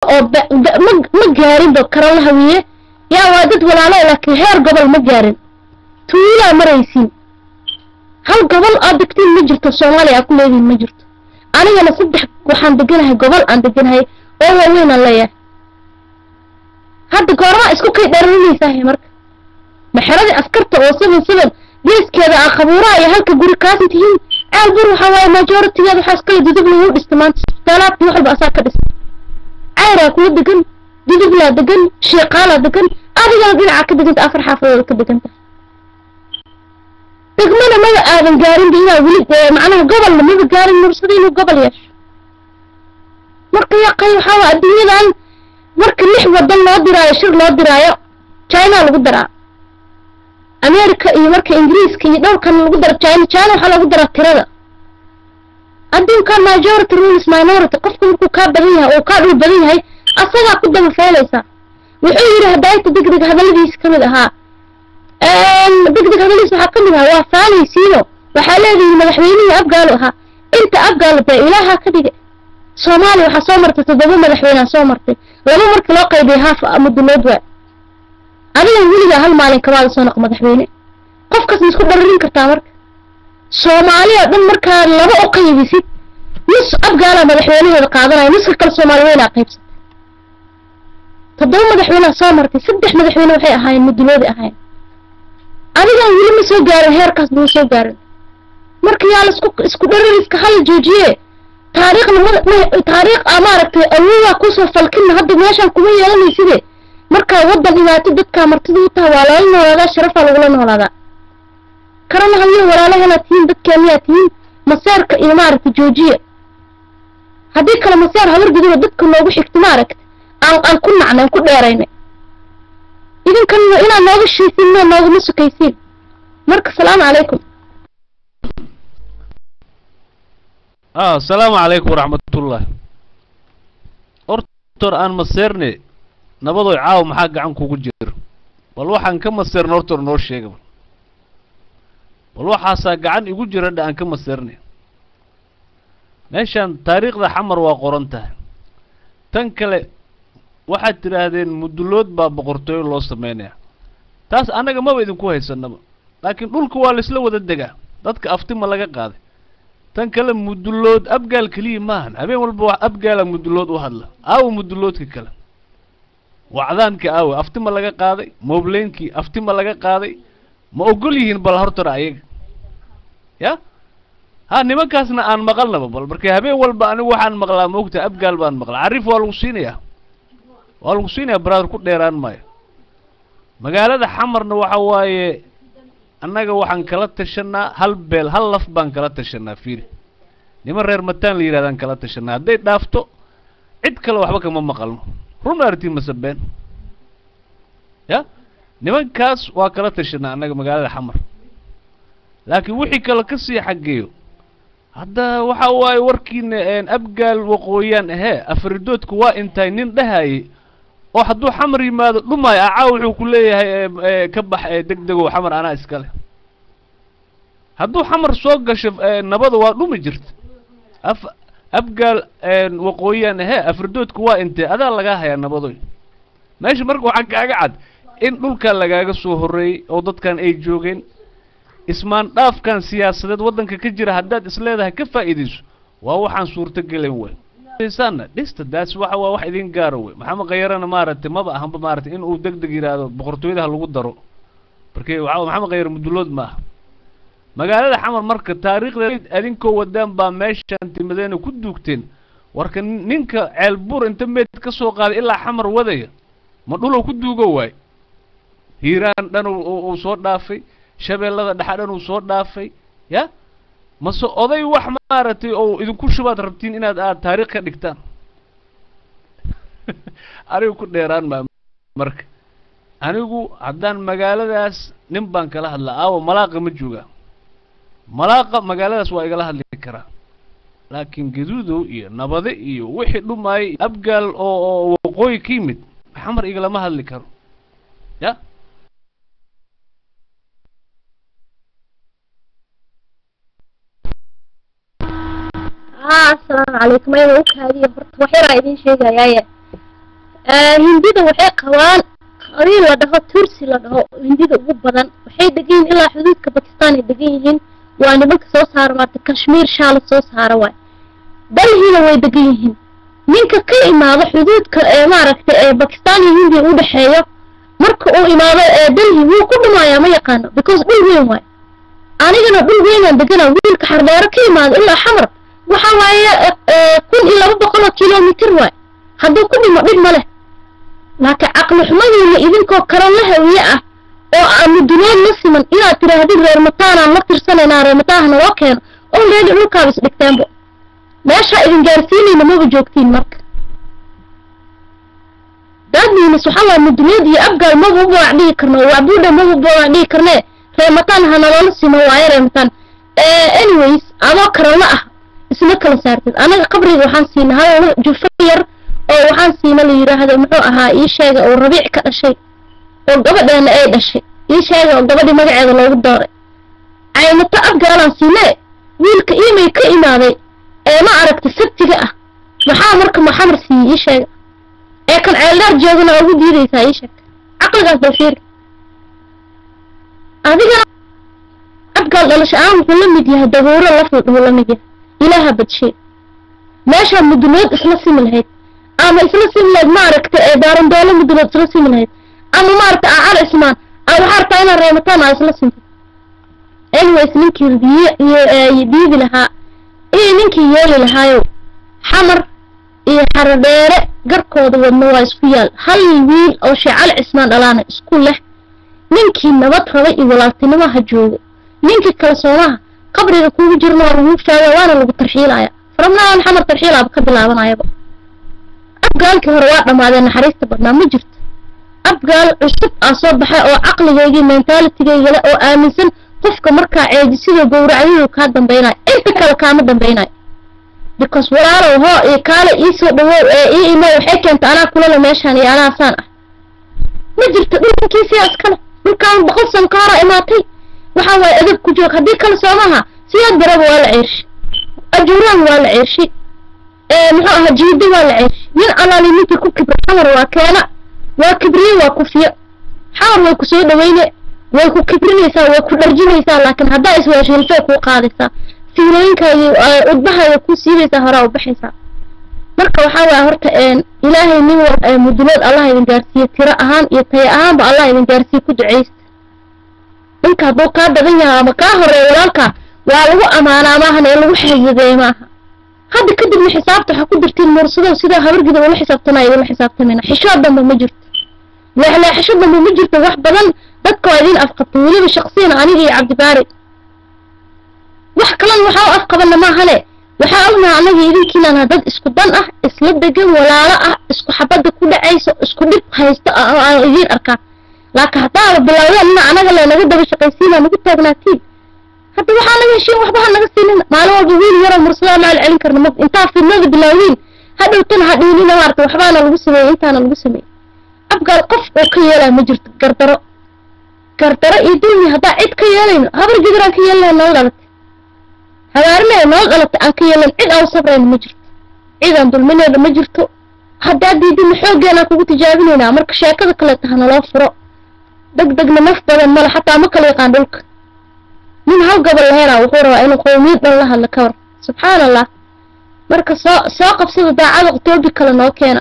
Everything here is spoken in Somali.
oo ma gaarin do kara la hawiye yaa waa dad walaalo laakiin heer gobol ma gaarin tuula maraysiin hal gobol aad degtiin ma jirto Soomaaliya ku leedin ma jirto anigana saddex waxaan deganahay gobol aan deganahay oo weyn leeyahay hadda goorma isku kay dheeranaysaa marka maxarada askarta oo 77 geeskeeda aan qabuuraha iyo halka guri kaas intiin albur waxa way majority-ga waxa iska dudub lagu dhistamaan talaabtii wax walba asaa ka dhis ayra ku degan dudub la degan shaqaala degan adiga dhinaca ka degan afar xaafadood ka degan degmada ma aadan gaarin diina wali macnaha gobolna ma gaarin nursadii gobol yeesh marka yaqay waxa waa adduunyadan marka lix wadan loo diraayo shir loo diraayo China lagu daraa America iyo marka Ingiriiska iyo dhowrkan lagu daro China waxa lagu daraa tirada adduunka majority rules minority qofku markuu ka badan yahay oo ka dhul badan yahay asaga ku daba faalaysa wuxuu yiri hadayta degdeg hadaladiisa kamid ahaa degdeg hadaladiisa waxa kamid ahaa waa faalaysiino waxa leeyahay madaxweynaha afgaalo ahaa inta afgaalo baa ilaaha ka dhigay Soomaaliya waxa soo martay toddoba madaxweyne soo martay laba markii loo qaybay haaf muddood waa adiga wiliga hal maalin ka wada soo noq madaxweyne qofkaas isku dhararin kartaa marka Soomaaliya dhan marka laba oo qaybisid nus afgaala madaxweynaha qaadanay nus kale Soomaaliyeena qaybsatay toddoba madaxweyne soo martay saddex madaxweyne waxay ahaayeen muddood ahaayeen adiga wili ma soo gaarin heerkaas buu soo gaarin marka yaa la isku dharariska hal joojiye taariikh amaartay awooda ku soo falkin hadda meeshan kuma yeelanaysid marka wadan dhibaato dadka martida u tahay waa la noolada sharaf lagu noolada karana hayo walaalaha tiin dadka miyatiin masaarka iyo maartay joojiye hadii kala masaar habar guduba dadka loogu xigto maaragtay aan ku nacnaa ku dheeraynay idin kan ina nooga sheeysiino nooga musukaysiin marka salaam calaykum السلام عليكم ورحمة الله أرتر أن مصيرني نبضوا يعاو محاق عنكو كجير والوحا كم مصيرنا أرتر نور شيء قبل والوحا ساق عن يقجر أن كم مصيرني ماشان تاريخ ذا حمر وقرنته تنكل واحد ترى هذين مدلود باب قرطوي الله سمينه تاس أنا ما بيدن كويس النما لكن دول كوالس لو وددقه دتك أفتم لقى قاضي تنكلم مدلود أبقى الكليم ماهن أبين والبوا أبقى مدلود وهلا أو مدلود ككلام وعذانك أو أفتم لقى قاضي موبلينك أفتم لقى قاضي ما أقولين بالهرتر عيق يا ها نمكاسنا أن مقلنا ببل بركي هبين والبا أنا وحن مقلا موقت أبقى البان مقلا عرف والوصينيا برادر كل ديران ماي مقالة حمر نوحواي annaga waxaan kala tashanaa hal beel hal laf baan kala tashanaa fiiri niman reer mataan la yiraahdaan kala tashanaa haday dhaafto cid kale waxba kama maqalno run artii masabeen ya nimankaas waa kala tashanaa annaga magaalada xamar laakiin wixii kale ka sii xageeyo hadda waxa waay warkiina abgaal waqooyaan afridoodku waa intay nin dhahay oo hadduu xamar yimaado dhumay aaw wuxuu ku leeyahay ka bax degdego xamar ana iskale hadduu xamar soo gasho nabada waa dhumi jirta abgaal waqooyaan afridoodku waa intee adaa laga hayaa nabadoy meesha marka waxa kaaga cad in dhulka lagaaga soo horeeyay oo dadkan ay joogeen ismaan dhaafkan siyaasadeed wadanka ka jira haddaad isleedahay ka faa'iideyso waa waxaan suurto gelin way إنسان لست داس واحد إذن قاروي محمد غيرنا مارت ما بقى هم مارت إن ودق هذا بقرطوي ده اللي قدروا بركي وعاو محمد غير مدلود ما قال هذا حمر مركز تاريخ أدينكو ودام بامش أنت مدينة كدوكتين وركن نينك عالبور أنت ميت كسو قال إلا حمر وذي ما نقوله كدو جواي هيران دانو وصوت دافي شباب الله دحران وصوت دافي يا ما سو أضي واحد مارتي أو إذا كل شباب ربطين إن هذا تاريخ كدكتان أريو كل ديران ما مرك أنا يقول عدان مقالة داس نبان كله هلا أو ملاقة مجوجا ملاقة مقالة داس وايقله هلا كرا لكن جذوده إيه نبضي إيه واحد لو ماي أبقال أو قوي كيمت حمر إيقله ما هلا كرا يا السلام عليكم أيوة هذه وحيرة إذن شيء جاية hindida waxay qabaan qabiil la dhaho tursi la dhaho hindida ugu badan waxay degan yihiin ilaa xuduudka Pakistan ay degan yihiin waa nimanka soo saara maarta Kashmir shaal soo saara waay dalhiina way degan yihiin ninka ka imaado xuduudka maaragtay Pakistan iyo Hindiya u dhaxeeyo marka uu imaado dalhi wuu ku dhumayaa ma yaqaan because dhul weyn waay anigana dhul weyn aan deganaa wiilka xardheero ka imaado ilaa xamar waxa waaye 1200 kilomitir waay hadduu ku dhimo dhib ma leh laakiin aqli xumadina idinkoo karan la hawiye ah oo aan dunyada la siman inaad tiraahdo reer mataana la tirsanayna reer mataana loo keeno oo leeyahay dhulka is dhigtaanbo meesha idin gaarsiinayna ma joogtiin marka dadniina subxaalla dunyada iyo abgaal ma u baacdii karno waa buudha ma u baacdii karne reer mataana hana la simo waaye reer mataan anyways ama karan la ah isma kala saartid anaga qabriga waxaan siinahay jufayar oo waxaan siina la yiraahdo muxuu ahaa ii sheega oo rabiic ka dhashay oo gabadheena ay dhashay ii sheega oo gabadhii magaceeda loogu dooray aynata abgaalan siinay wiilka iimay ka imaaday ma aragta sabtiga ah maxaa marka maxamar sii ii sheega kan ceeldar joogna ugu diidaysaa ii sheeg aqligaas baa fiir adiga abgaal dhalashaan wuxuu la mid yahay dabuuro la fudud la mid yahay ilaaha badshay meesha mudulood isla simi lahayd ama isla simi lahayd ma aragta daaran doolo mudulood isla simi lahayd ama ma aragta aan ismaan aan waxa artaa inaan reemataan ay isla simi anyways ninkii diidi lahaa ninkii yeeli lahaayo xamar iyo xardheere garkooda wadna waa isku yaal hal wiil oo sheecal cismaan dhalaana isku leh ninkii nabad rabay iyo walaaltinimo ha joogo ninkii kala soomaha qabriga kuugu jirna waa lagu shaagaa waana lagu tarxiilaya farabnaan xamar tarxiilaba ka bilaabanayaba abgaalkii hore waa dhamaadeen naxariista badnaa ma jirto abgaal cusub aa soo baxay oo caqligeygii mentalitigeyga leh oo aaminsan qofka markaa ceejisidoo gowracyadu kaa dambaynayo inta kale kaama dambaynayo because walaalow hoo iyo kaale ii soo dhawow ii imo waxay keenta anaa kulala meeshaan iyo anaa saan ah ma jirto dhulkiisii askale dhulkaan 100 sano ka hor imaatay waxa way adab ku joog hadii kala soomaha siyaad darab waa la ceershi ajuuraan waa la ceershi muxuu ahaa jiidi waa la ceershi nin alaaliminta ku kibra xamar waa keena waa kibriye waa kufiyo xamar way ku soo dhaweyne way ku kibrinaysaa way ku dharjinaysaa laakiin hadaa iswaasheelto ku qaadaysaa fiilooyinkaaga udbahaaga ku siidaysaa hore u baxaysaa marka waxa waa horta ilaahay nin mudulood Allah idin gaarsiiyo tiro ahaan iyo tay ahaanba Allah idin gaarsiiyo ku duceysta ninka hadduu kaa dadan yahay ama kaa horeeyo walaalka waa lagu amaanaa maahan ee lagu xayiday maaha hadda kadib xisaabta waxa ku dirtiin mursado sida habargida wala xisaabtanay wala xisaabtamina xishood dhanba ma jirto la xishood dhanba ma jirto wax badan dadka waa idin afqabtay waliba shakhsiyan aniga iyo Cabdi Baari wax kalan waxa afqabana maahane waxa ognahay anaga idinkiina dad isku dan ah isla degan walaalo ah isku xabada ku dhacayso isku dhib haysto idin arkaa laakiin hadaa bilaawayna anaga la naga daba shaqaysiina nagu taagnaatiin hadda waxa naga heshiin waxba naga siinin maalin walba wiil yar oo mursada maal celin karna inta fiidnada bilaawin hadhow tan hadhiina maarta waxbaana lagu sameeyay intaana lagu sameeyay abgaal qof oo ka yeelay ma jirto gardaro iyo duumi hadaa cid ka yeelayno habar jidraan ka yeelayno noo dhalatay habaarne noo dhalatay aan ka yeelan cid aan sabrayno ma jirto cid aan dulmineeda ma jirto hadaa diidin xoogeena kugu tijaabinayna marka sheekada kale tahana loo furo degdegna naf badan mala xataa ma kala yaqaan dhulka min hal gobol laheena wuxuu rabaa inuu qowmiyad dhan la hadla ka war subxaan allah marka soo qabsada daacada qtoobi kale noo keena